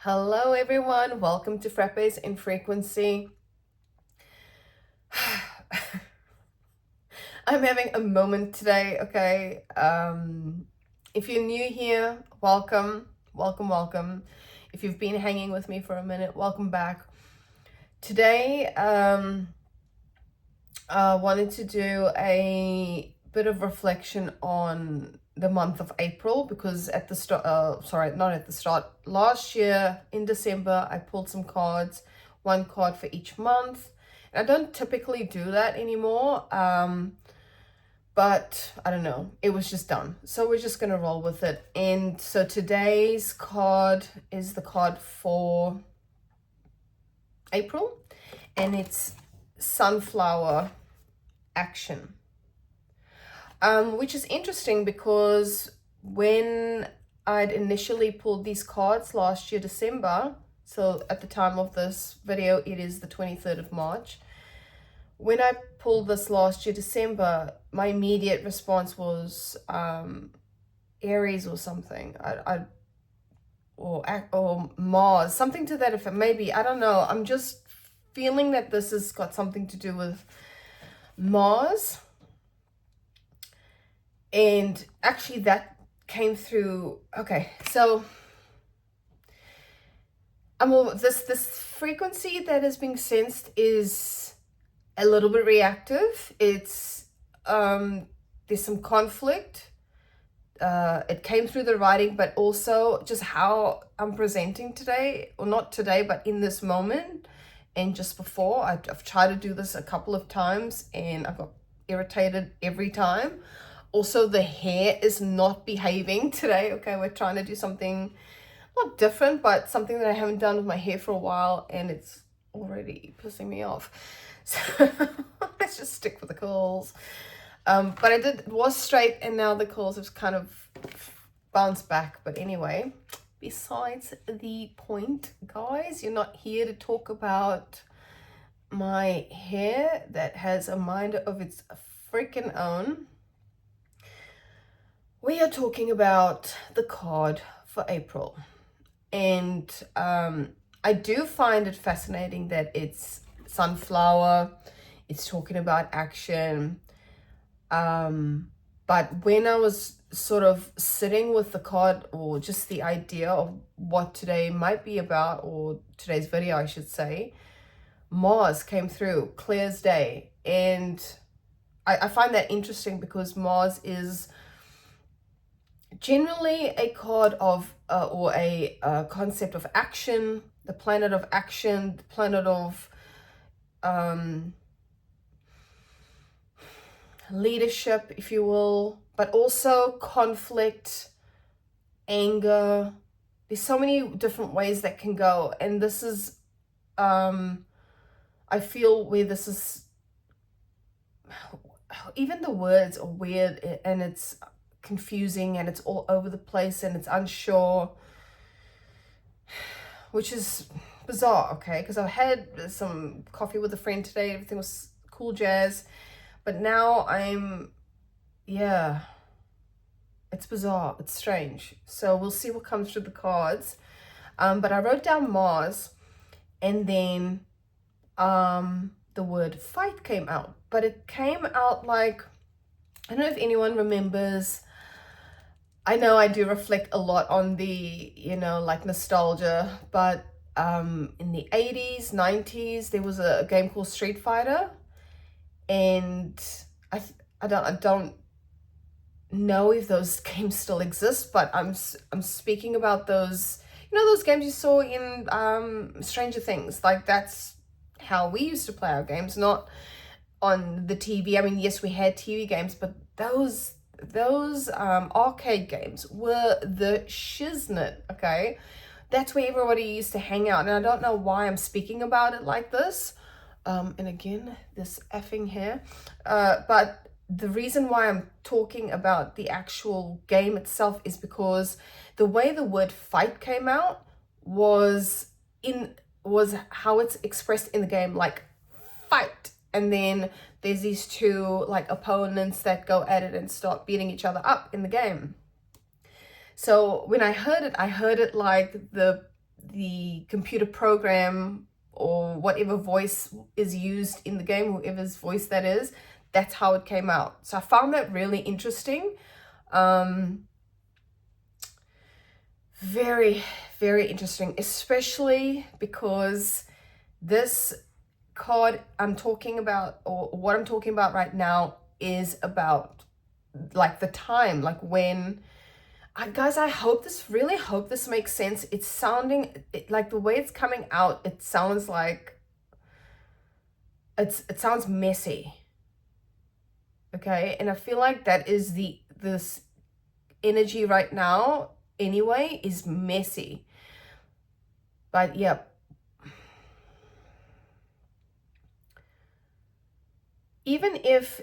Hello everyone, welcome to Frappes in Frequency. I'm having a moment today, okay? If you're new here, welcome. If you've been hanging with me for a minute, welcome back. Today, I wanted to do a bit of reflection on the month of April because at the start, not at the start, last year in December, I pulled some cards, one card for each month. And I don't typically do that anymore, but I don't know, it was just done. So we're just going to roll with it. And so today's card is the card for April, and it's Sunflower Action. Which is interesting because when I'd initially pulled these cards last year, December, so at the time of this video, it is the 23rd of March. When I pulled this last year, December, my immediate response was Aries or something, or Mars, something to that effect. Maybe, I don't know. I'm just feeling that this has got something to do with Mars. And actually that came through. Okay, so this frequency that is being sensed is a little bit reactive. It's there's some conflict. It came through the writing, but also just how I'm presenting today, or not today, but in this moment. And just before, I've tried to do this a couple of times and I got irritated every time. Also, the hair is not behaving today. Okay, we're trying to do something not different, but something that I haven't done with my hair for a while, and it's already pissing me off. So let's just stick with the curls. But it was straight, and now the curls have kind of bounced back. But anyway, besides the point, guys, you're not here to talk about my hair that has a mind of its freaking own. We are talking about the card for April, and I do find it fascinating that it's sunflower, it's talking about action, but when I was sort of sitting with the card, or just the idea of what today might be about, or today's video I should say, Mars came through clear as day. And I find that interesting because Mars is generally a card of or a concept of action, the planet of action, the planet of leadership, if you will, but also conflict, anger. There's so many different ways that can go, and this is I feel where this is, even the words are weird, and it's confusing, and it's all over the place, and it's unsure, which is bizarre, okay? Because I had some coffee with a friend today, everything was cool jazz, but now it's bizarre, it's strange. So we'll see what comes through the cards. But I wrote down Mars, and then the word fight came out, but it came out like, I don't know if anyone remembers. I know I do reflect a lot on the, like nostalgia, but in the 80s, 90s, there was a game called Street Fighter, and I don't know if those games still exist, but I'm speaking about those, those games you saw in Stranger Things. Like, that's how we used to play our games, not on the TV. I mean, yes, we had TV games, but those arcade games were the shiznit, okay? That's where everybody used to hang out. And I don't know why I'm speaking about it like this. And again, this effing hair. But the reason why I'm talking about the actual game itself is because the way the word fight came out was how it's expressed in the game, like fight. And then there's these two like opponents that go at it and start beating each other up in the game. So when I heard it like the the computer program or whatever voice is used in the game, whoever's voice that is, that's how it came out. So I found that really interesting. Very, very interesting, especially because this card I'm talking about, or what I'm talking about right now, is about like the time, like when guys, I really hope this makes sense. It's sounding like, the way it's coming out, it sounds like it sounds messy. Okay, and I feel like that is this energy right now anyway, is messy. But yeah, even if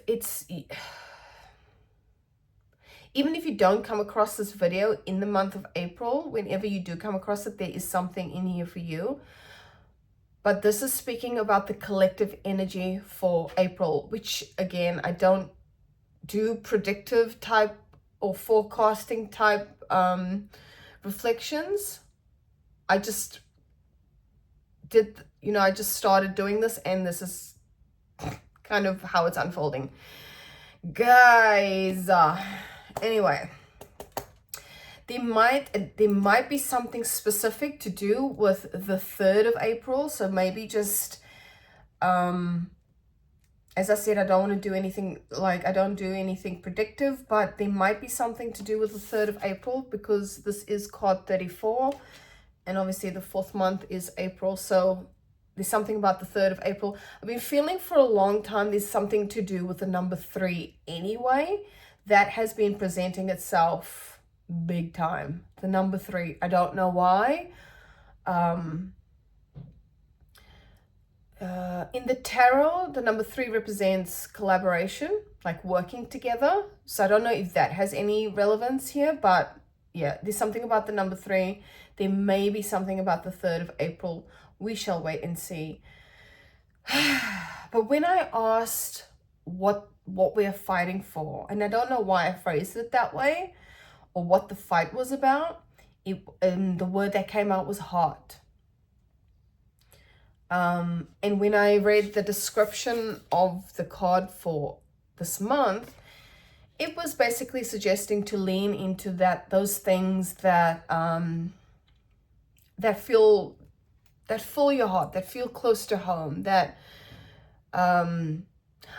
you don't come across this video in the month of April, whenever you do come across it, there is something in here for you. But this is speaking about the collective energy for April, which again, I don't do predictive type or forecasting type reflections. I just did, I just started doing this, and this is kind of how it's unfolding. Guys, anyway, there might be something specific to do with the 3rd of April. So maybe just, as I said, I don't want to do anything, I don't do anything predictive, but there might be something to do with the 3rd of April, because this is card 34, and obviously the 4th month is April. So there's something about the 3rd of April. I've been feeling for a long time there's something to do with the number 3 anyway. That has been presenting itself big time. The number 3. I don't know why. In the tarot, the number 3 represents collaboration, like working together. So I don't know if that has any relevance here, but yeah, there's something about the number 3. There may be something about the 3rd of April. We shall wait and see. But when I asked what we're fighting for, and I don't know why I phrased it that way, or what the fight was about, the word that came out was heart. And when I read the description of the card for this month, it was basically suggesting to lean into those things that fill your heart, that feel close to home, that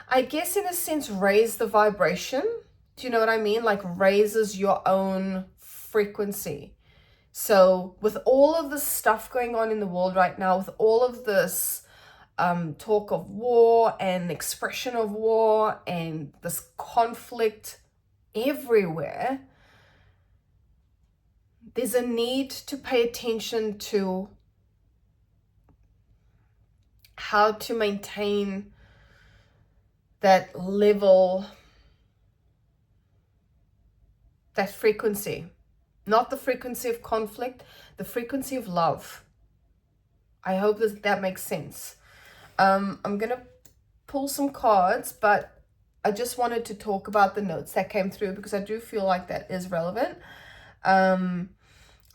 I guess in a sense raise the vibration. Do you know what I mean? Like raises your own frequency. So with all of this stuff going on in the world right now, with all of this talk of war and expression of war and this conflict everywhere, there's a need to pay attention to how to maintain that level, that frequency. Not the frequency of conflict, the frequency of love. I hope that makes sense. I'm going to pull some cards, but I just wanted to talk about the notes that came through, because I do feel like that is relevant. I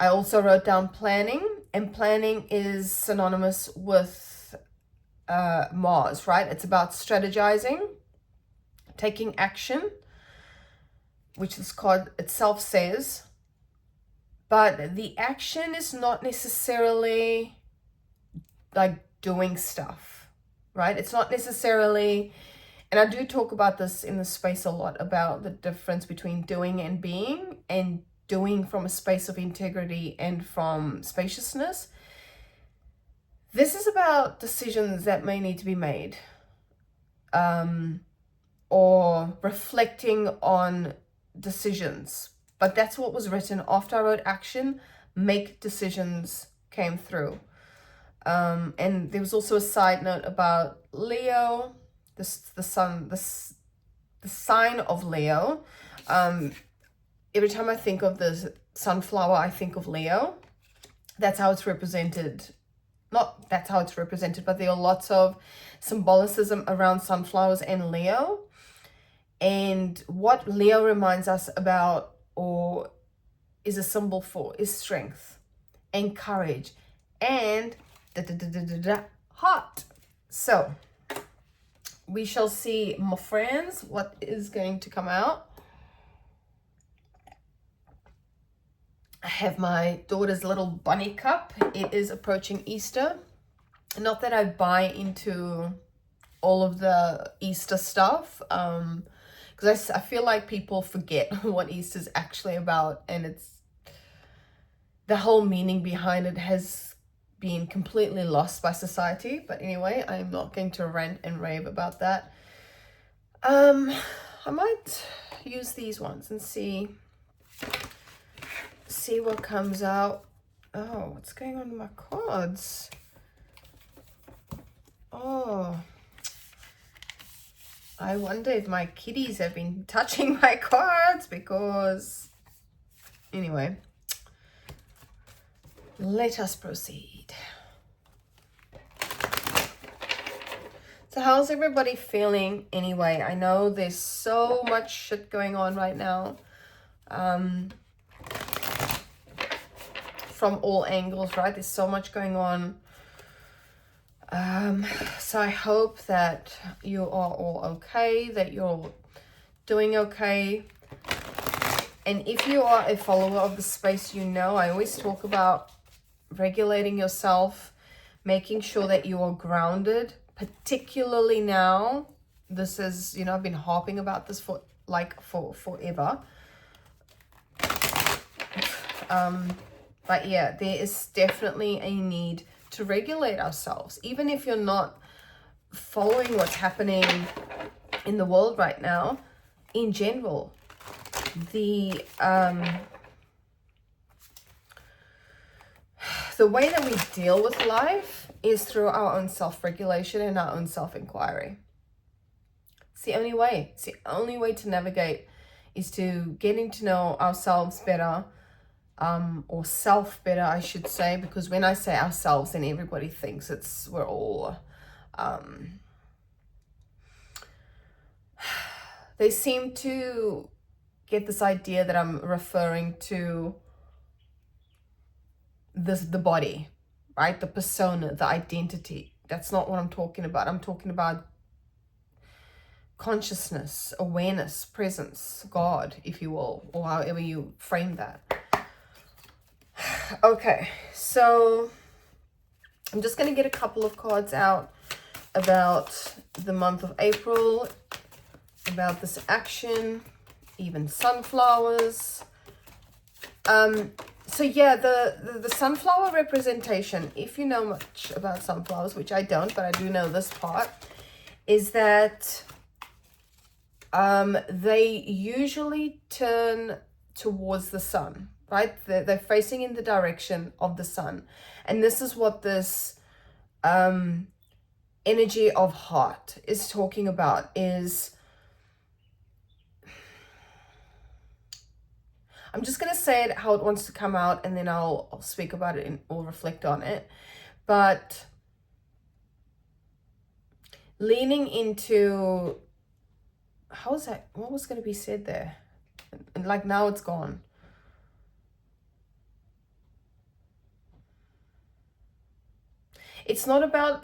also wrote down planning, and planning is synonymous with Mars, right? It's about strategizing, taking action, which this card itself says. But the action is not necessarily like doing stuff, right? It's not necessarily, and I do talk about this in the space a lot, about the difference between doing and being, and doing from a space of integrity and from spaciousness. This is about decisions that may need to be made, or reflecting on decisions. But that's what was written after I wrote action. Make decisions came through. And there was also a side note about Leo, the sign of Leo. Every time I think of the sunflower, I think of Leo. That's how it's represented. Not that's how it's represented, but there are lots of symbolicism around sunflowers and Leo. And what Leo reminds us about, or is a symbol for, is strength and courage and heart. So we shall see, my friends, what is going to come out. I have my daughter's little bunny cup. It is approaching Easter. Not that I buy into all of the Easter stuff, because I feel like people forget what Easter's actually about, and it's the whole meaning behind it has been completely lost by society. But anyway, I'm not going to rant and rave about that. I might use these ones and see what comes out. Oh, what's going on with my cards? Oh, I wonder if my kitties have been touching my cards, because anyway, let us proceed. So how's everybody feeling anyway? I know there's so much shit going on right now, from all angles, right? There's so much going on. So I hope that you are all okay, that you're doing okay. And if you are a follower of the space, you know I always talk about regulating yourself, making sure that you are grounded, particularly now. This is, you know, I've been harping about this for forever. But yeah, there is definitely a need to regulate ourselves, even if you're not following what's happening in the world right now. In general, the way that we deal with life is through our own self-regulation and our own self-inquiry. It's the only way. It's the only way to navigate, is to getting to know ourselves better, or self better, I should say, because when I say ourselves, then everybody thinks we're all, they seem to get this idea that I'm referring to the body, right? The persona, the identity. That's not what I'm talking about. I'm talking about consciousness, awareness, presence, God, if you will, or however you frame that. Okay, so I'm just going to get a couple of cards out about the month of April, about this action, even sunflowers. So yeah, the sunflower representation, if you know much about sunflowers, which I don't, but I do know this part, is that they usually turn towards the sun, right? They're facing in the direction of the sun. And this is what this energy of heart is talking about, is, I'm just going to say it how it wants to come out, and then I'll speak about it or reflect on it. But leaning into, how is that? What was going to be said there? And like now it's gone. It's not about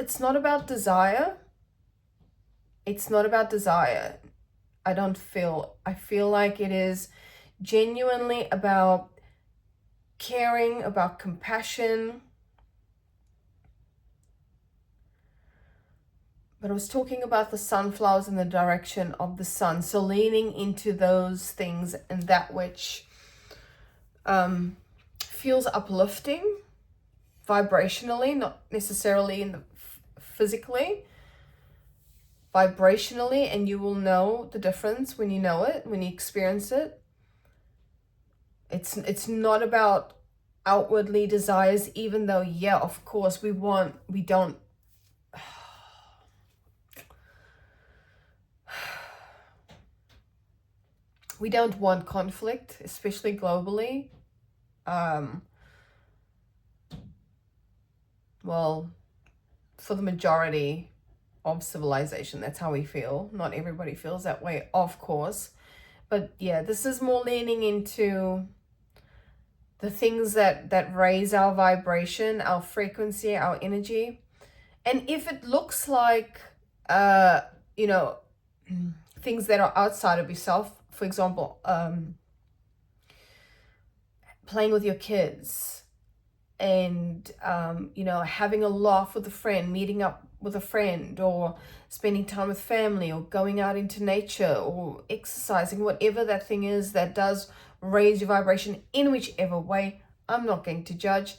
desire. It's not about desire. I feel like it is genuinely about caring, about compassion. But I was talking about the sunflowers in the direction of the sun. So leaning into those things and that which feels uplifting vibrationally, not necessarily in the physically, vibrationally, and you will know the difference when you know it, when you experience it. It's not about outwardly desires, even though, yeah, of course, we don't want conflict, especially globally. Well, for the majority of civilization, that's how we feel. Not everybody feels that way, of course. But yeah, this is more leaning into the things that raise our vibration, our frequency, our energy. And if it looks like, you know, things that are outside of yourself, for example, playing with your kids, and you know, having a laugh with a friend, meeting up with a friend, or spending time with family, or going out into nature, or exercising, whatever that thing is that does raise your vibration in whichever way. I'm not going to judge.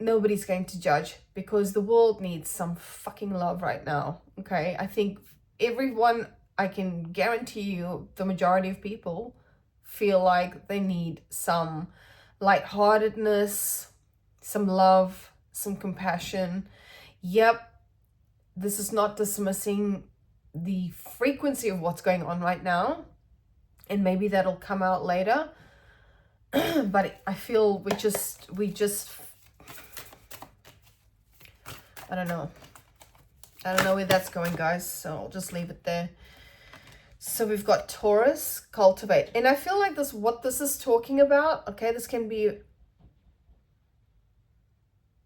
Nobody's going to judge, because the world needs some fucking love right now. Okay, I think everyone, I can guarantee you, the majority of people feel like they need some lightheartedness, some love, some compassion. Yep, this is not dismissing the frequency of what's going on right now, and maybe that'll come out later. But I feel we just I don't know where that's going, guys, so I'll just leave it there. So we've got Taurus, cultivate. And I feel like what this is talking about, okay, this can be,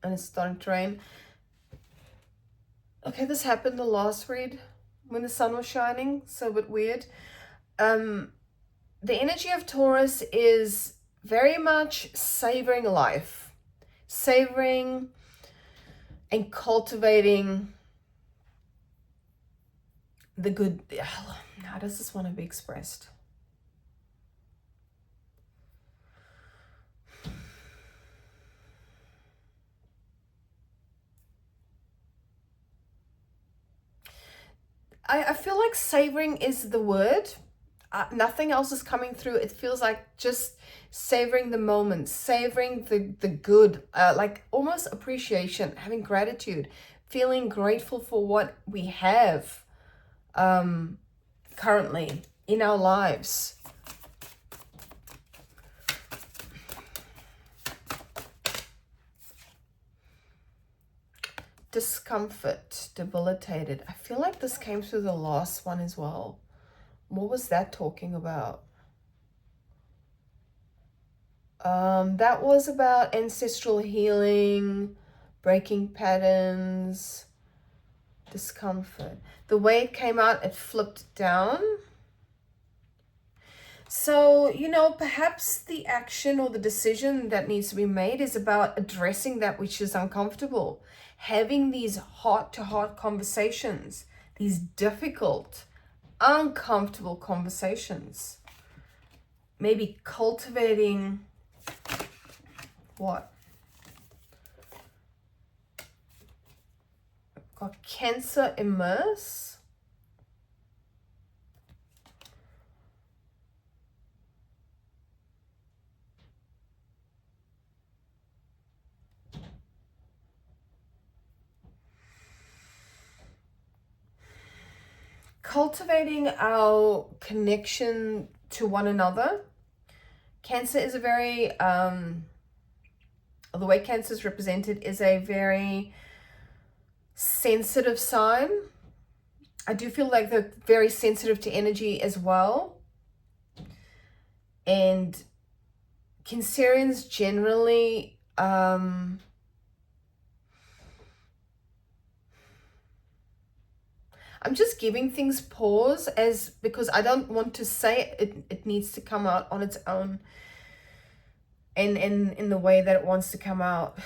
and it's starting to rain. Okay, this happened the last read when the sun was shining, so a bit weird. The energy of Taurus is very much savoring life, savoring and cultivating the good. How does this want to be expressed? I feel like savoring is the word. Nothing else is coming through. It feels like just savoring the moment, savoring the good, like almost appreciation, having gratitude, feeling grateful for what we have currently in our lives. Discomfort, debilitated. I feel like this came through the last one as well. What was that talking about? That was about ancestral healing, breaking patterns, discomfort. The way it came out, it flipped down. So, you know, perhaps the action or the decision that needs to be made is about addressing that which is uncomfortable, having these heart-to-heart conversations, these difficult, uncomfortable conversations. Maybe cultivating what? Got Cancer, immerse. Cultivating our connection to one another. Cancer is a very, the way Cancer is represented is a very sensitive sign. I do feel like they're very sensitive to energy as well. And Cancerians generally, I'm just giving things pause because I don't want to say it. It needs to come out on its own and in the way that it wants to come out.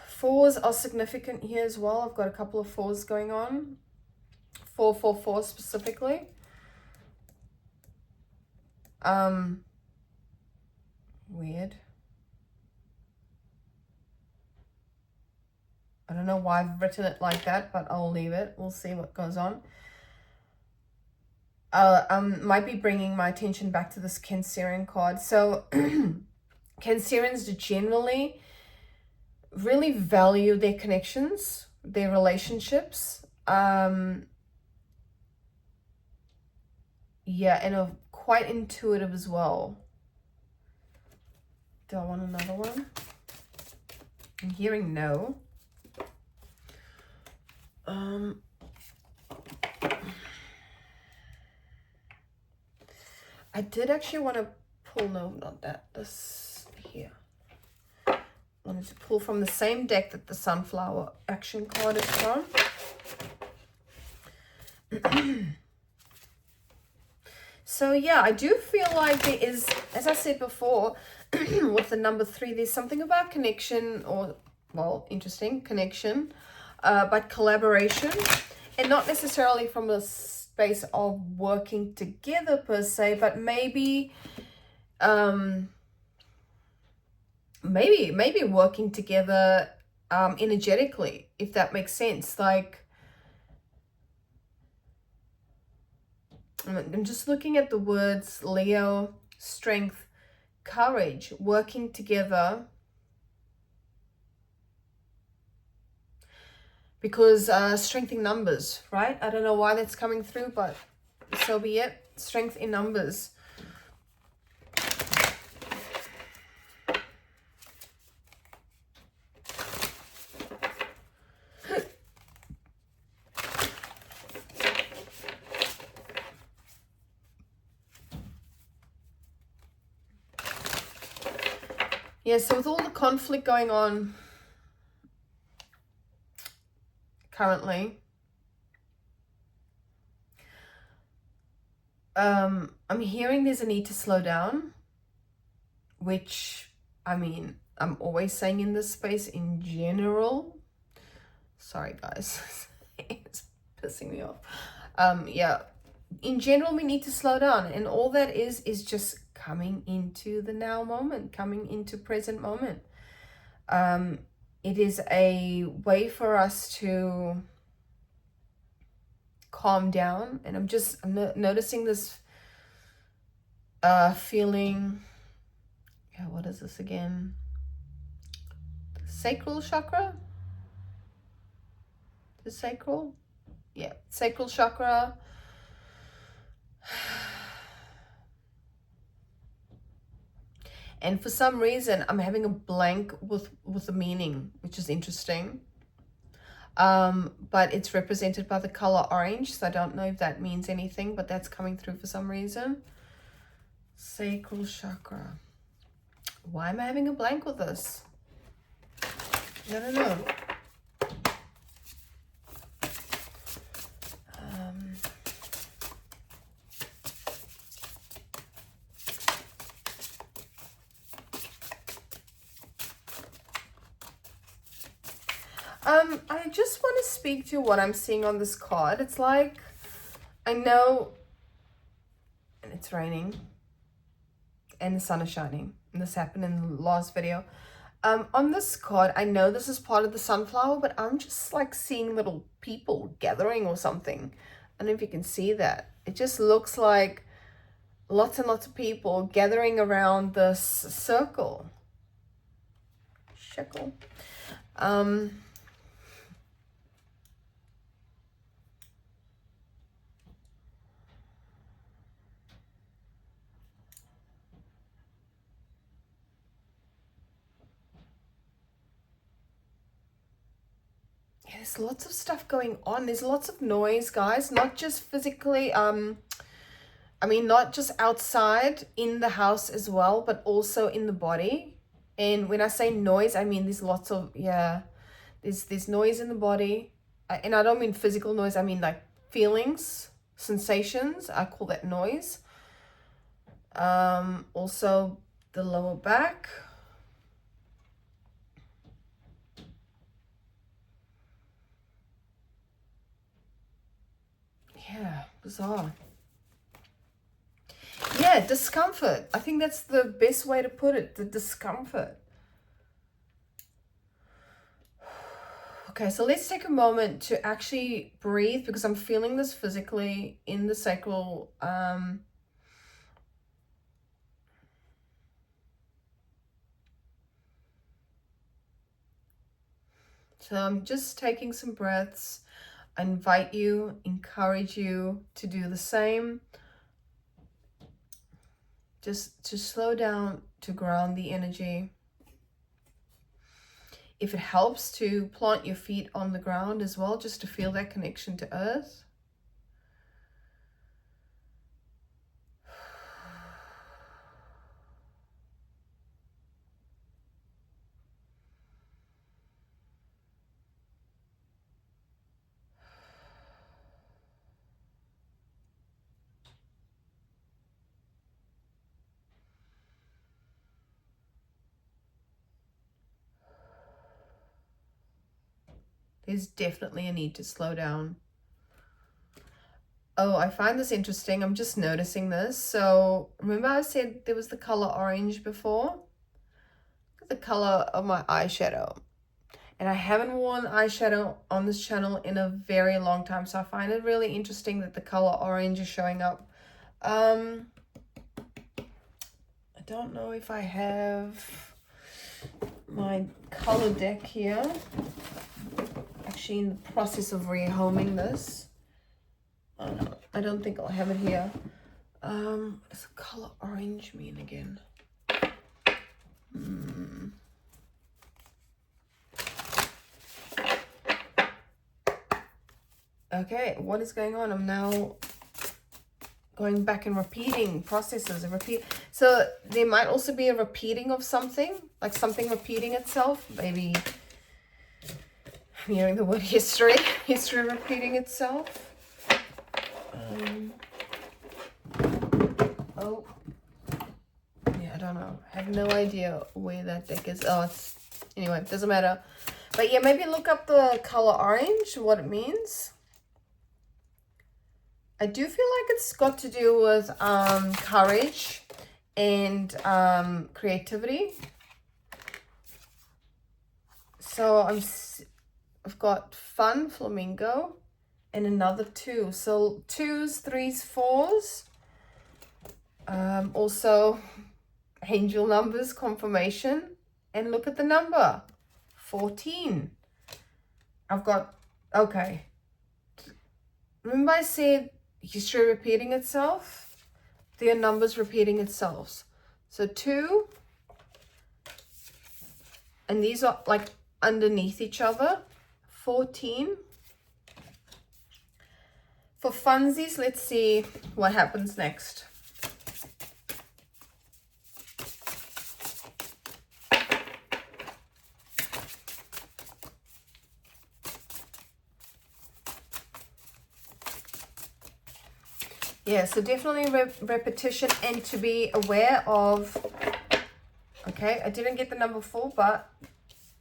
Fours are significant here as well. I've got a couple of fours going on. 444 specifically. Weird. I don't know why I've written it like that, but I'll leave it. We'll see what goes on. Might be bringing my attention back to this Cancerian card. So Cancerians generally really value their connections, their relationships. Yeah, and are quite intuitive as well. Do I want another one? I'm hearing no. I did actually want to pull, no, not that, this here. wanted to pull from the same deck that the sunflower action card is from. So yeah, I do feel like there is, as I said before, with the number 3, there's something about connection, or, well, interesting, connection, but collaboration, and not necessarily from a space of working together per se, but maybe maybe working together energetically, if that makes sense. Like, I'm just looking at the words Leo, strength, courage, working together. Because strength in numbers, right? I don't know why that's coming through, but so be it. Strength in numbers. Yeah, so with all the conflict going on currently, I'm hearing there's a need to slow down, which, I mean, I'm always saying in this space in general. Sorry, guys. It's pissing me off. Yeah, in general, we need to slow down. And all that is just coming into the now moment, coming into present moment. It is a way for us to calm down. And I'm noticing this feeling. Yeah, what is this again? The sacral chakra? The sacral? Yeah, sacral chakra. And for some reason, I'm having a blank with the meaning, which is interesting. But it's represented by the color orange, so I don't know if that means anything, but that's coming through for some reason. Sacral chakra. Why am I having a blank with this? I don't know. I just want to speak to what I'm seeing on this card. It's like, I know, and it's raining, and the sun is shining, and this happened in the last video. On this card, I know this is part of the sunflower, but I'm just like seeing little people gathering or something. I don't know if you can see that. It just looks like lots and lots of people gathering around this circle. Shekel. There's lots of stuff going on. There's lots of noise, guys, not just physically, I mean, not just outside in the house as well, but also in the body. And when I say noise, I mean there's lots of, yeah, there's noise in the body. And I don't mean physical noise, I mean like feelings, sensations. I call that noise. Also the lower back. Yeah, bizarre. Yeah, discomfort. I think that's the best way to put it, the discomfort. Okay, so let's take a moment to actually breathe, because I'm feeling this physically in the sacral. So I'm just taking some breaths. I invite you, encourage you to do the same. Just to slow down, to ground the energy. If it helps to plant your feet on the ground as well, just to feel that connection to earth. There's definitely a need to slow down. Oh, I find this interesting. I'm just noticing this. So remember I said there was the color orange before? Look at the color of my eyeshadow. And I haven't worn eyeshadow on this channel in a very long time. So I find it really interesting that the color orange is showing up. I don't know if I have my color deck here. Actually in the process of rehoming this. Oh no, I don't think I'll have it here. What does the color orange mean again? Okay, what is going on? I'm now going back and repeating processes and repeat. So there might also be a repeating of something, like something repeating itself. Maybe I'm hearing the word history repeating itself. Oh, yeah, I don't know. I have no idea where that deck is. Oh, it's, anyway, it doesn't matter. But yeah, maybe look up the color orange, what it means. I do feel like it's got to do with courage and creativity. So I've got fun, flamingo, and another 2. So 2s, 3s, 4s. Also angel numbers, confirmation, and look at the number 14. I've got, okay, remember I said history repeating itself? Their numbers repeating itself. So 2, and these are like underneath each other. 14. For funsies, let's see what happens next. Yeah, so definitely repetition and to be aware of, okay, I didn't get the number 4, but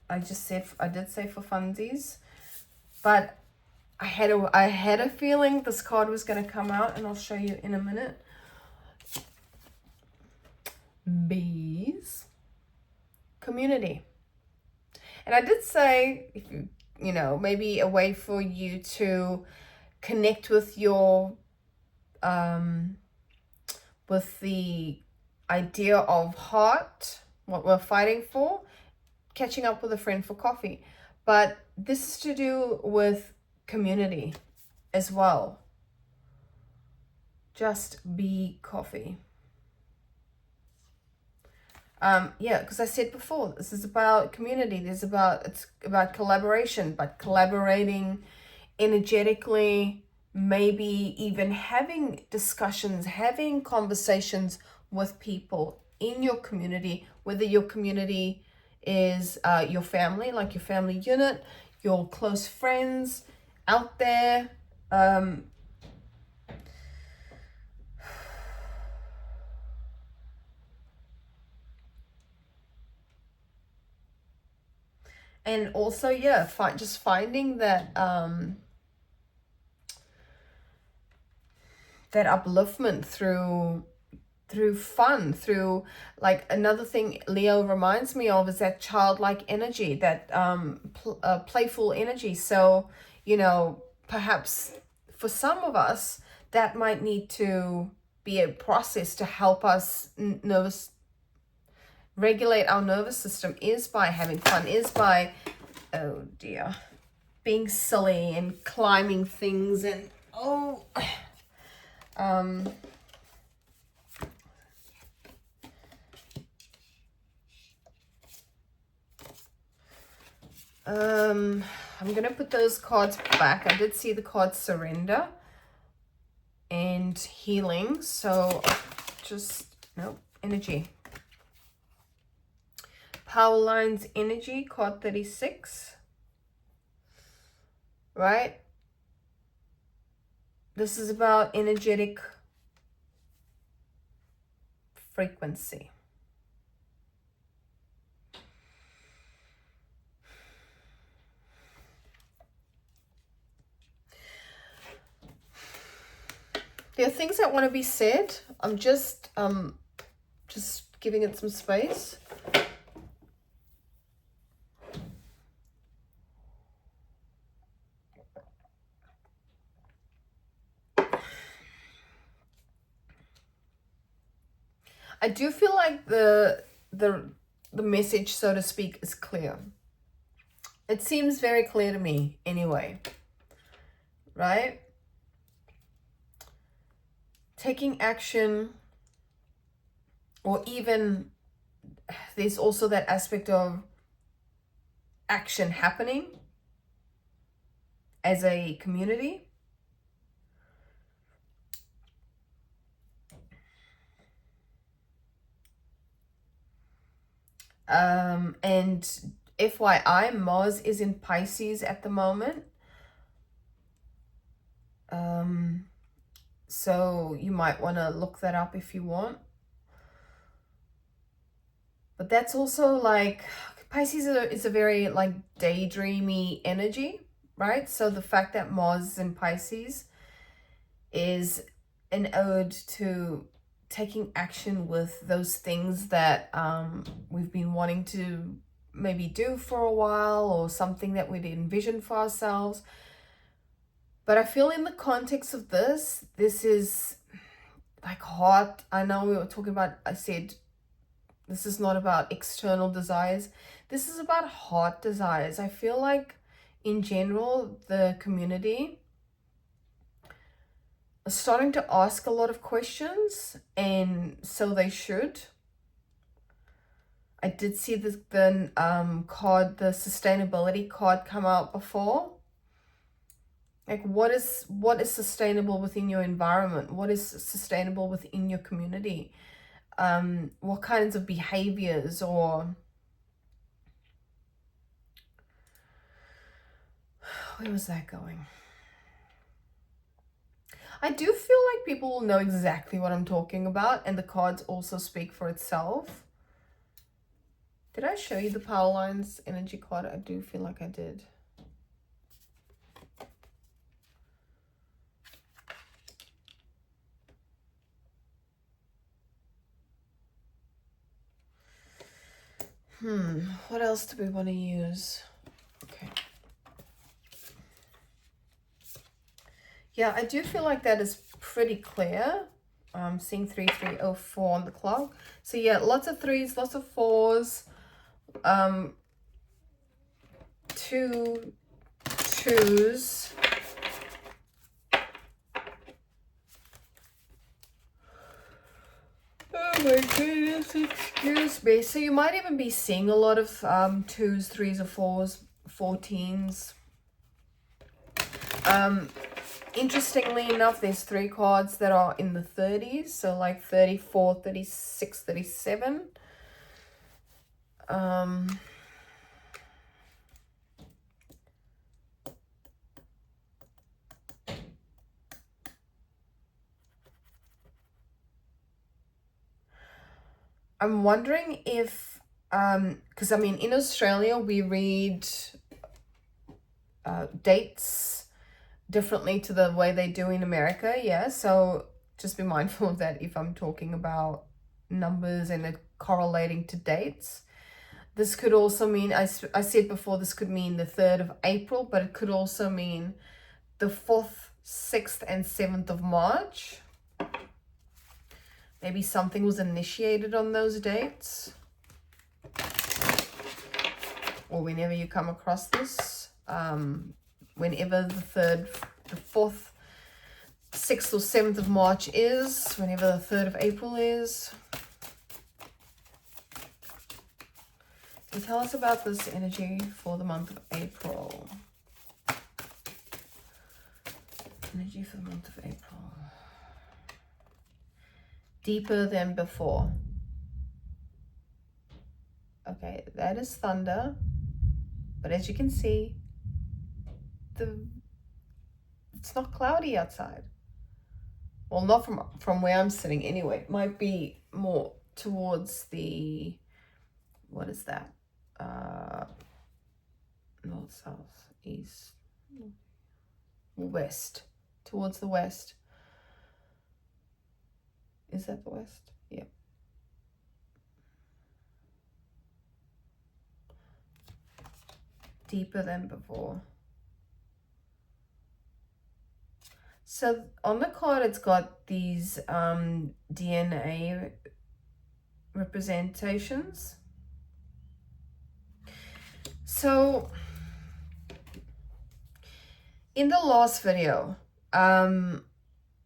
I did say for funsies, but I had a feeling this card was going to come out, and I'll show you in a minute. Bees, community. And I did say, if you know, maybe a way for you to connect with your with the idea of heart, what we're fighting for, catching up with a friend for coffee. But this is to do with community as well. Just be coffee. Yeah, because I said before, this is about community. It's about collaboration, but collaborating energetically, maybe even having discussions, having conversations with people in your community, whether your community is your family, like your family unit, your close friends out there. And also, yeah, just finding that that upliftment through fun, through, like, another thing Leo reminds me of is that childlike energy, that playful energy. So, you know, perhaps for some of us that might need to be a process to help us regulate our nervous system, is by having fun, is by, oh dear, being silly and climbing things and I'm gonna put those cards back. I did see the card surrender and healing, so just, nope, energy. Power lines, energy, card 36. Right? This is about energetic frequency. There are things that want to be said. I'm just giving it some space. I do feel like the message, so to speak, is clear. It seems very clear to me anyway, right? Taking action, or even there's also that aspect of action happening as a community. And FYI, Mars is in Pisces at the moment. So you might want to look that up if you want. But that's also like, Pisces is a very like daydreamy energy, right? So the fact that Mars is in Pisces is an ode to taking action with those things that we've been wanting to maybe do for a while, or something that we'd envisioned for ourselves. But I feel in the context of this is like heart. I know we were talking about, I said, this is not about external desires. This is about heart desires. I feel like in general, the community are starting to ask a lot of questions, and so they should. I did see the card, the sustainability card, come out before. Like, what is sustainable within your environment? What is sustainable within your community? What kinds of behaviors, or where was that going? I do feel like people will know exactly what I'm talking about, and the cards also speak for itself. Did I show you the Power Lines energy card? I do feel like I did. What else do we want to use? Okay. Yeah, I do feel like that is pretty clear. I'm seeing 3304 on the clock. So yeah, lots of threes, lots of fours, 2 twos. Oh my goodness, excuse me. So you might even be seeing a lot of 2s, 3s, or 4s, 14s. Interestingly enough, there's 3 cards that are in the 30s. So like 34, 36, 37. I'm wondering if, because I mean, in Australia, we read dates differently to the way they do in America. Yeah, so just be mindful of that if I'm talking about numbers and it correlating to dates. This could also mean, I said before, this could mean the 3rd of April, but it could also mean the 4th, 6th, and 7th of March. Maybe something was initiated on those dates. Or whenever you come across this, whenever the 3rd, the 4th, 6th, or 7th of March is, whenever the 3rd of April is. So tell us about this energy for the month of April. Energy for the month of April. Deeper than before. Okay, that is thunder. But as you can see, it's not cloudy outside. Well, not from where I'm sitting anyway. It might be more towards the, what is that? North, south, east, west. Towards the west. Is that the West? Yeah. Deeper than before. So on the card, it's got these DNA representations. So in the last video,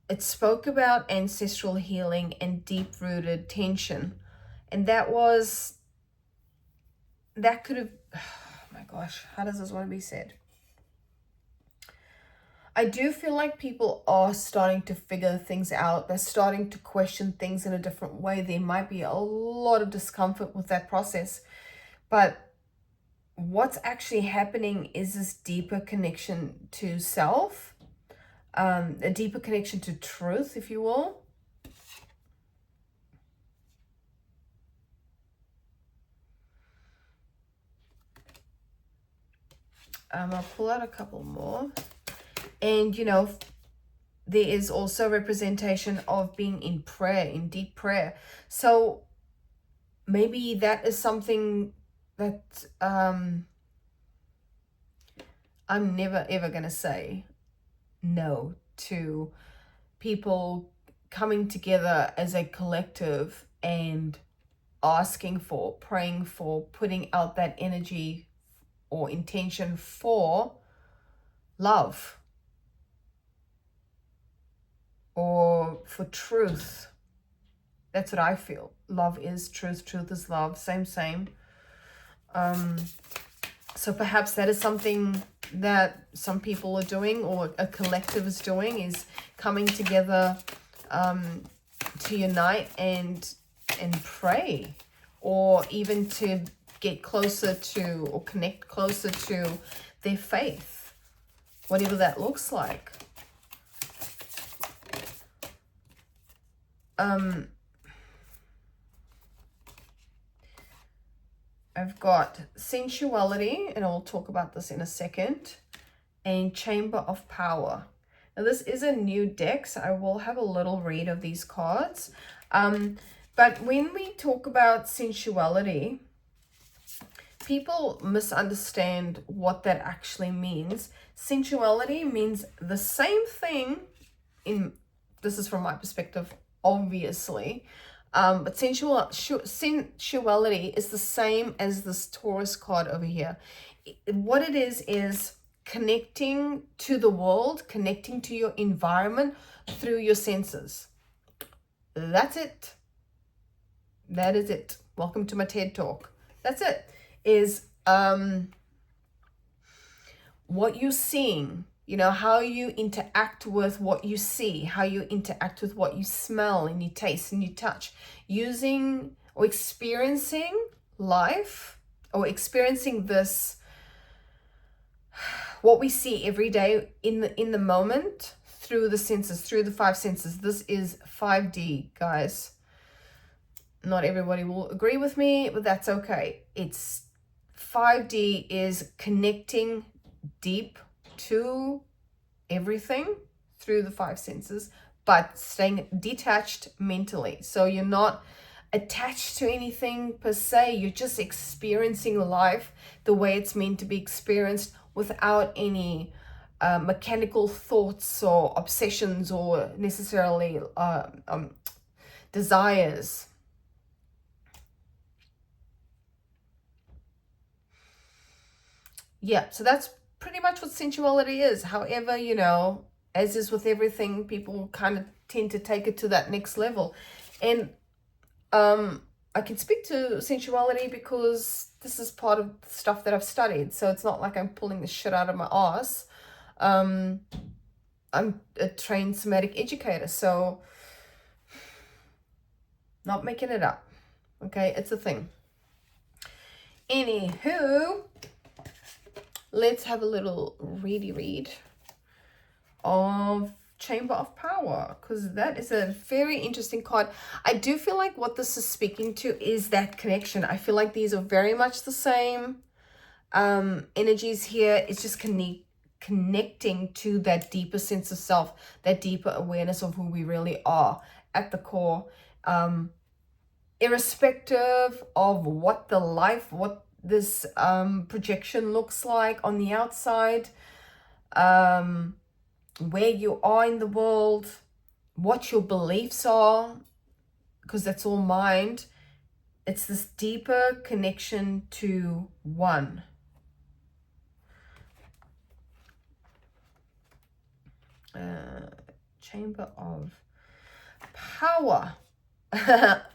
it spoke about ancestral healing and deep-rooted tension. And that could have, oh my gosh, how does this want to be said? I do feel like people are starting to figure things out. They're starting to question things in a different way. There might be a lot of discomfort with that process. But what's actually happening is this deeper connection to self, a deeper connection to truth, if you will. I'll pull out a couple more. And, you know, there is also representation of being in prayer, in deep prayer. So maybe that is something that I'm never, ever going to say no to people coming together as a collective and asking for, praying for, putting out that energy or intention for love. Or for truth. That's what I feel. Love is truth. Truth is love. Same. So perhaps that is something that some people are doing, or a collective is doing, is coming together to unite and pray, or even to get closer to, or connect closer to their faith, whatever that looks like. I've got sensuality, and I'll talk about this in a second, and chamber of power. Now this is a new deck, so I will have a little read of these cards. But when we talk about sensuality, people misunderstand what that actually means. Sensuality means the same thing this is from my perspective, obviously, but sensuality is the same as this Taurus card over here. What it is connecting to the world, connecting to your environment through your senses. That's it. That is it. Welcome to my TED Talk. That's it. Is what you're seeing, you know, how you interact with what you see, how you interact with what you smell and you taste and you touch, using or experiencing life, or experiencing this, what we see every day in the moment, through the senses, through the five senses. This is 5D, guys. Not everybody will agree with me, but that's okay. It's 5D is connecting deep to everything through the five senses, but staying detached mentally. So you're not attached to anything per se. You're just experiencing life the way it's meant to be experienced, without any mechanical thoughts or obsessions or necessarily desires. Yeah, so that's pretty much what sensuality is. However, you know, as is with everything, people kind of tend to take it to that next level. And I can speak to sensuality because this is part of the stuff that I've studied. So it's not like I'm pulling the shit out of my ass. I'm a trained somatic educator, so not making it up. Okay, it's a thing. Anywho, let's have a little read of Chamber of Power, because that is a very interesting card. I do feel like what this is speaking to is that connection. I feel like these are very much the same energies here. It's just connecting to that deeper sense of self, that deeper awareness of who we really are at the core, irrespective of what this projection looks like on the outside, where you are in the world, what your beliefs are, because that's all mind. It's this deeper connection to one. Chamber of Power.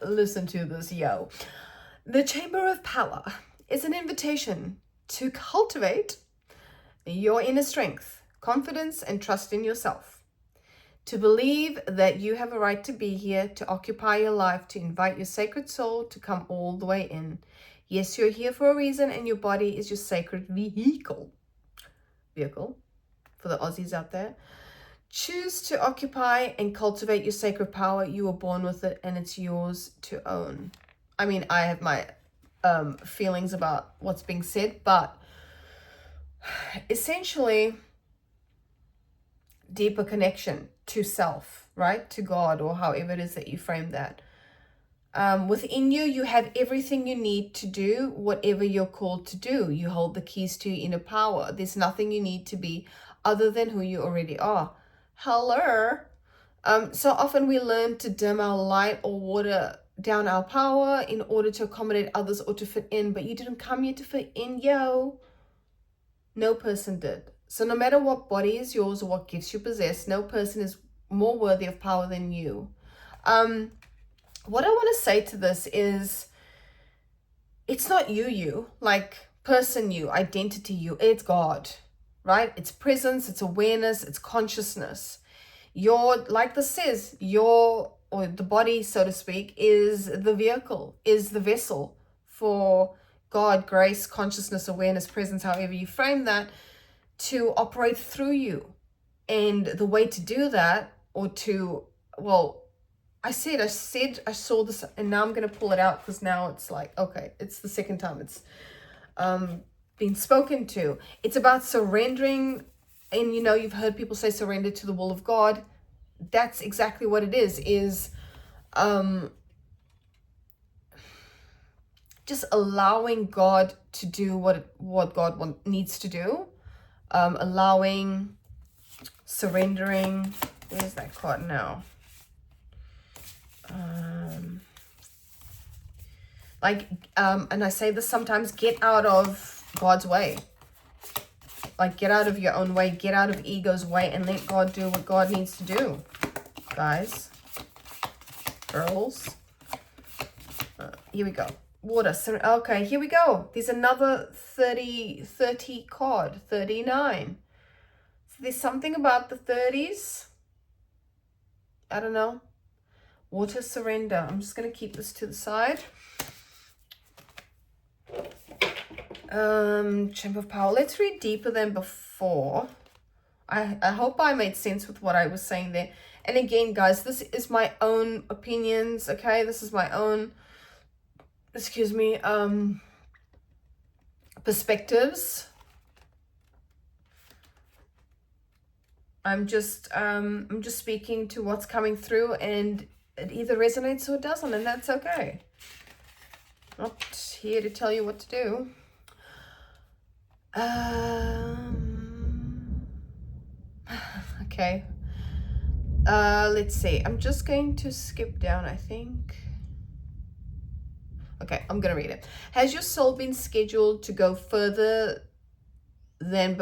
Listen to this, yo. The Chamber of Power is an invitation to cultivate your inner strength, confidence, and trust in yourself. To believe that you have a right to be here, to occupy your life, to invite your sacred soul to come all the way in. Yes, you're here for a reason, and your body is your sacred vehicle. For the Aussies out there. Choose to occupy and cultivate your sacred power. You were born with it, and it's yours to own. I mean, I have my feelings about what's being said, but essentially, deeper connection to self, right? To God, or however it is that you frame that. Within you, you have everything you need to do whatever you're called to do. You hold the keys to your inner power. There's nothing you need to be other than who you already are. Hello. So often we learn to dim our light or water down our power in order to accommodate others or to fit in, but you didn't come here to fit in, yo. No person did. So no matter what body is yours or what gifts you possess, no person is more worthy of power than you. What I want to say to this is, it's not you, like person you, identity you, it's God, right? It's presence, it's awareness, it's consciousness. Like this says, or the body, so to speak, is the vehicle, is the vessel for God, grace, consciousness, awareness, presence, however you frame that, to operate through you. And the way to do that, or to, well, I saw this, and now I'm going to pull it out, because now it's like, okay, it's the second time it's been spoken to. It's about surrendering. And you've heard people say surrender to the will of God. That's exactly what it is just allowing God to do what God needs to do. Surrendering. Where's that card now? And I say this sometimes, get out of God's way. Like, get out of your own way, get out of ego's way, and let God do what God needs to do. Guys, girls, here we go. Water. Okay, here we go. There's another 30 card, 39. So there's something about the 30s. I don't know. Water, surrender. I'm just going to keep this to the side. Chamber of Power. Let's read deeper than before. I hope I made sense with what I was saying there. And again, guys, this is my own opinions, okay? This is my own, perspectives. I'm just speaking to what's coming through, and it either resonates or it doesn't, and that's okay. Not here to tell you what to do. Okay. Let's see. I'm just going to skip down, I think. Okay, I'm going to read it. Has your soul been scheduled to go deeper than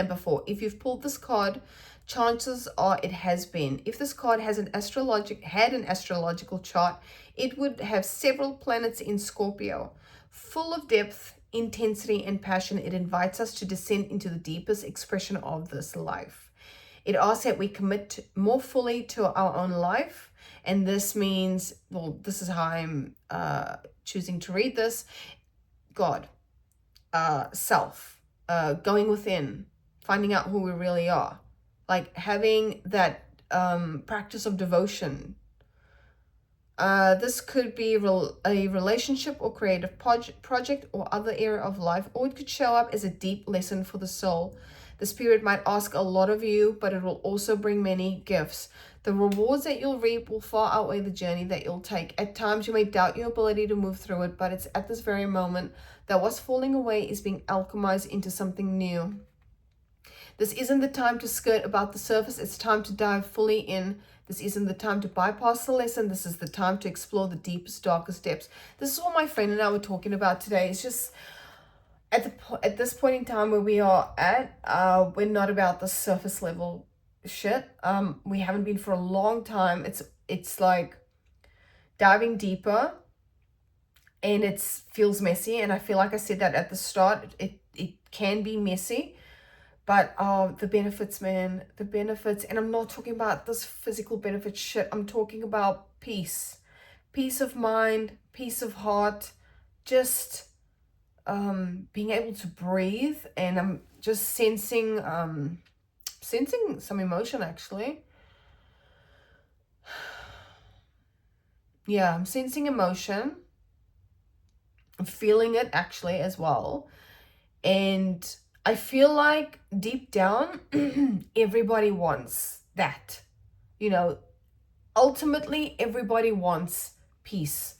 before? If you've pulled this card, chances are it has been. If this card had an astrological chart, it would have several planets in Scorpio. Full of depth, intensity, and passion, it invites us to descend into the deepest expression of this life. It asks that we commit more fully to our own life. And this means, well, this is how I'm choosing to read this. God, self, going within, finding out who we really are. Like having that practice of devotion. This could be a relationship or creative project or other area of life, or it could show up as a deep lesson for the soul. This period might ask a lot of you, but it will also bring many gifts. The rewards that you'll reap will far outweigh the journey that you'll take. At times, you may doubt your ability to move through it, but it's at this very moment that what's falling away is being alchemized into something new. This isn't the time to skirt about the surface. It's time to dive fully in. This isn't the time to bypass the lesson. This is the time to explore the deepest, darkest depths. This is what my friend and I were talking about today. It's just at this point in time where we are at, we're not about the surface level shit. We haven't been for a long time. It's like diving deeper, and it feels messy. And I feel like I said that at the start. It can be messy. But the benefits, man, the benefits. And I'm not talking about this physical benefit shit. I'm talking about peace. Peace of mind, peace of heart, just being able to breathe. And I'm just sensing some emotion, actually. Yeah, I'm sensing emotion. I'm feeling it, actually, as well. And I feel like deep down, everybody wants that. You know, ultimately, everybody wants peace.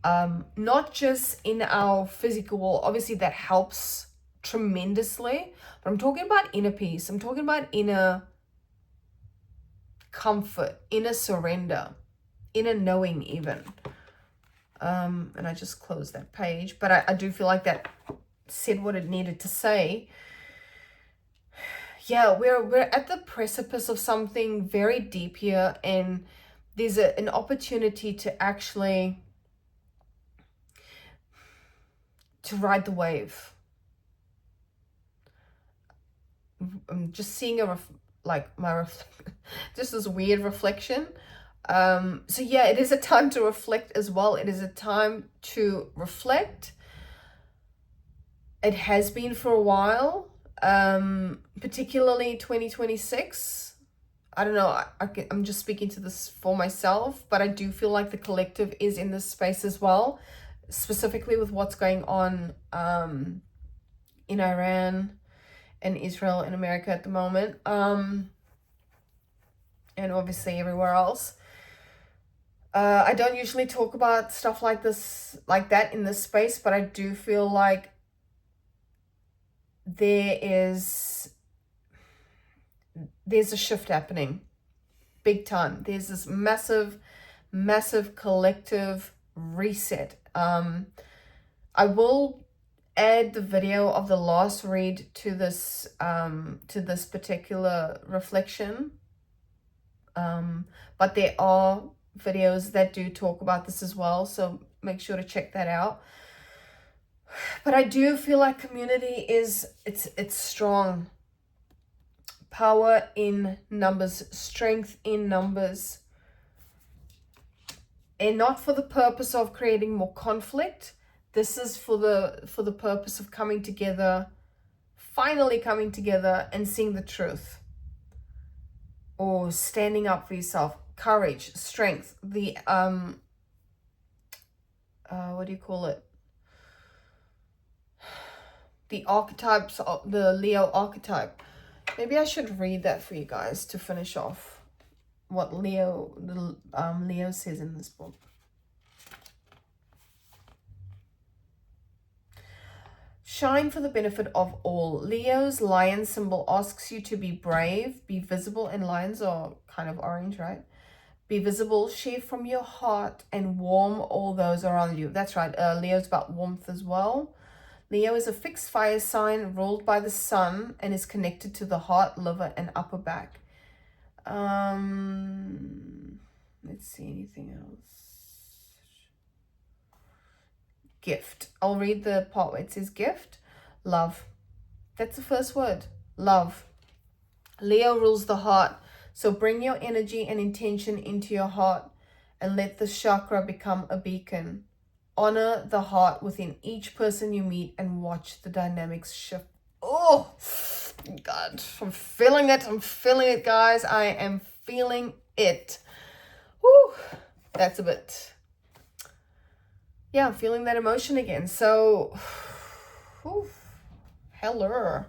Not just in our physical world. Obviously, that helps tremendously. But I'm talking about inner peace. I'm talking about inner comfort, inner surrender, inner knowing even. And I just closed that page. But I do feel like that said what it needed to say. Yeah, we're at the precipice of something very deep here, and there's an opportunity to actually ride the wave. I'm just seeing just this weird reflection. So yeah, it is a time to reflect as well. It is a time to reflect. It has been for a while, particularly 2026. I don't know, I'm just speaking to this for myself, but I do feel like the collective is in this space as well, specifically with what's going on in Iran and Israel and America at the moment, and obviously everywhere else. I don't usually talk about stuff like that in this space, but I do feel like there's a shift happening big time. There's this massive collective reset. I will add the video of the last read to this particular reflection, but there are videos that do talk about this as well, so make sure to check that out. But I do feel like community it's strong. Power in numbers, strength in numbers. And not for the purpose of creating more conflict. This is for the purpose of coming together, finally coming together and seeing the truth. Or standing up for yourself. Courage, strength, the what do you call it? The archetypes, the Leo archetype. Maybe I should read that for you guys to finish off what Leo says in this book. Shine for the benefit of all. Leo's lion symbol asks you to be brave, be visible, and lions are kind of orange, right? Be visible, share from your heart, and warm all those around you. That's right, Leo's about warmth as well. Leo is a fixed fire sign ruled by the sun and is connected to the heart, liver, and upper back. Let's see, anything else? Gift. I'll read the part where it says gift. Love. That's the first word. Love. Leo rules the heart. So bring your energy and intention into your heart and let the chakra become a beacon. Honor the heart within each person you meet and watch the dynamics shift. Oh, God, I'm feeling it. I'm feeling it, guys. I am feeling it. Whew, that's a bit. Yeah, I'm feeling that emotion again. So, whew, hello.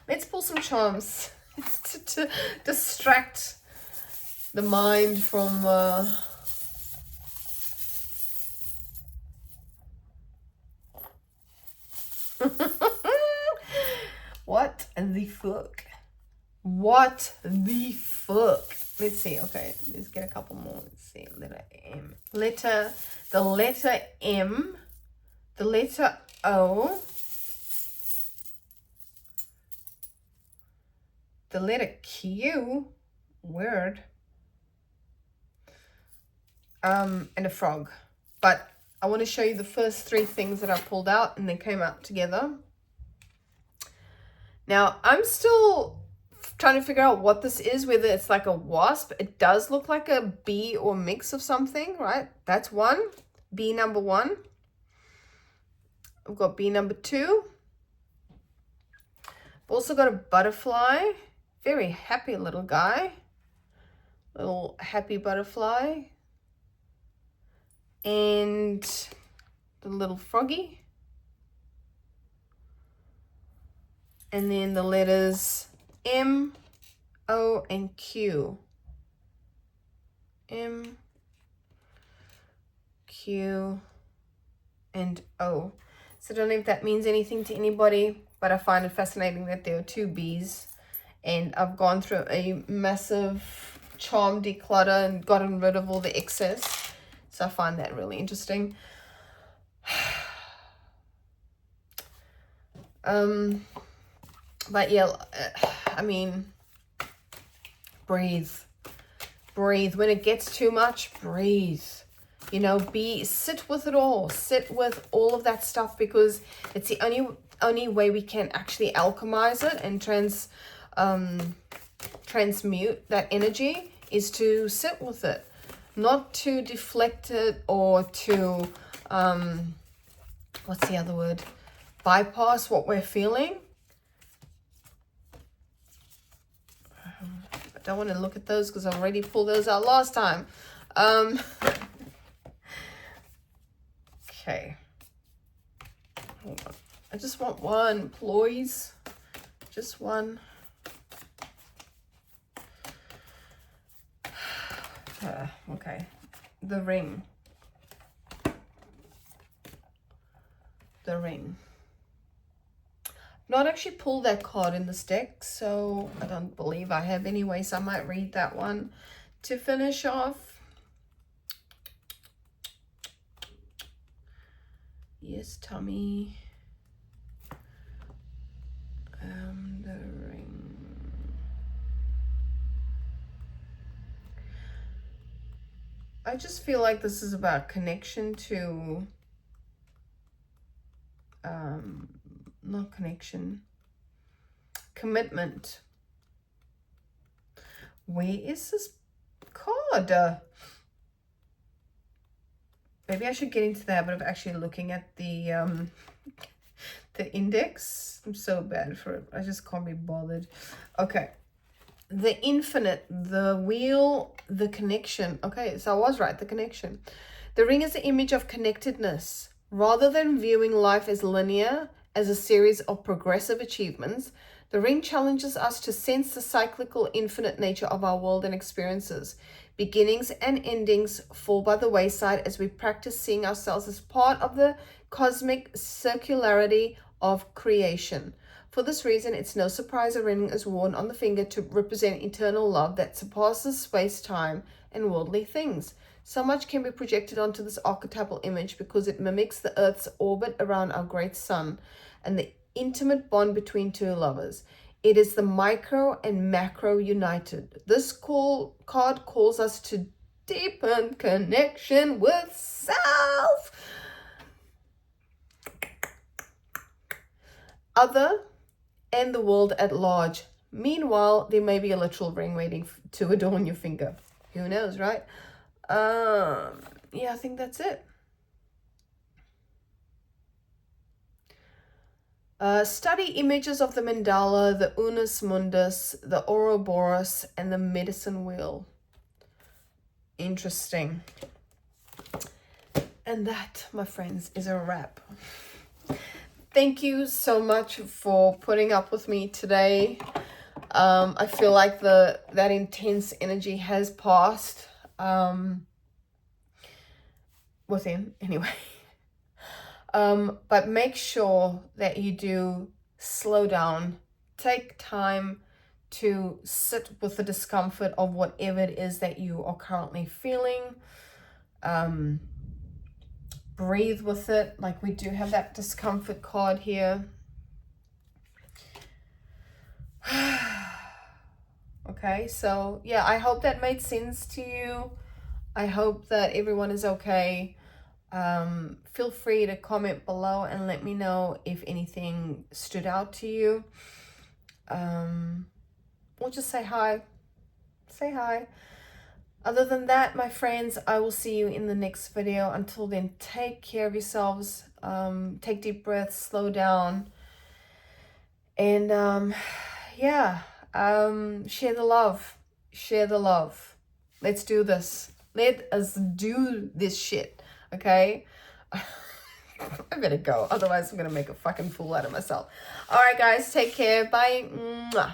Let's pull some charms. It's to distract the mind from what the fuck? What the fuck? Let's see. Okay, let's get a couple more. Let's see. Letter M. The letter M. The letter O. The letter Q. Weird. And a frog. But I want to show you the first three things that I pulled out and they came out together. Now, I'm still trying to figure out what this is, whether it's like a wasp. It does look like a bee or mix of something, right? That's one. Bee number one. I've got bee number two. I've also got a butterfly. Very happy little guy. Little happy butterfly. And the little froggy. And then the letters M, O, and Q. M, Q, and O. So I don't know if that means anything to anybody, but I find it fascinating that there are two bees. And I've gone through a massive charm declutter and gotten rid of all the excess. So I find that really interesting. But yeah, I mean, breathe. Breathe. When it gets too much, breathe. You know, sit with it all. Sit with all of that stuff, because it's the only way we can actually alchemize it and transmute that energy is to sit with it, not to deflect it or to what's the other word? Bypass what we're feeling. I don't want to look at those because I already pulled those out last time. Okay. Hold on. I just want one, please. Just one. Okay. The ring. The ring. Not actually pulled that card in this deck, so I don't believe I have anyway, so I might read that one to finish off. Yes, Tommy. The ring. I just feel like this is about connection to not connection, commitment. Where is this card? Maybe I should get into the habit of actually looking at the index. I'm so bad for it. I just can't be bothered. Okay. The infinite, the wheel, the connection. Okay, so I was right, the connection. The ring is the image of connectedness. Rather than viewing life as linear, as a series of progressive achievements, the ring challenges us to sense the cyclical, infinite nature of our world and experiences. Beginnings and endings fall by the wayside as we practice seeing ourselves as part of the cosmic circularity of creation. For this reason, it's no surprise a ring is worn on the finger to represent eternal love that surpasses space-time and worldly things. So much can be projected onto this archetypal image because it mimics the Earth's orbit around our great sun and the intimate bond between two lovers. It is the micro and macro united. This card calls us to deepen connection with self, other, and the world at large. Meanwhile, there may be a literal ring waiting to adorn your finger. Who knows, right? Yeah, I think that's it. Study images of the mandala, the unus mundus, the ouroboros, and the medicine wheel. Interesting. And that, my friends, is a wrap. Thank you so much for putting up with me today. I feel like that intense energy has passed with him anyway. But make sure that you do slow down. Take time to sit with the discomfort of whatever it is that you are currently feeling. Breathe with it. Like, we do have that discomfort card here. Okay, so yeah, I hope that made sense to you. I hope that everyone is okay. Feel free to comment below and let me know if anything stood out to you. Or just say hi. Say hi. Other than that, my friends, I will see you in the next video. Until then, take care of yourselves. Take deep breaths, slow down. And yeah, share the love. Share the love. Let's do this. Let us do this shit, okay? I better go. Otherwise, I'm going to make a fucking fool out of myself. All right, guys, take care. Bye. Mwah.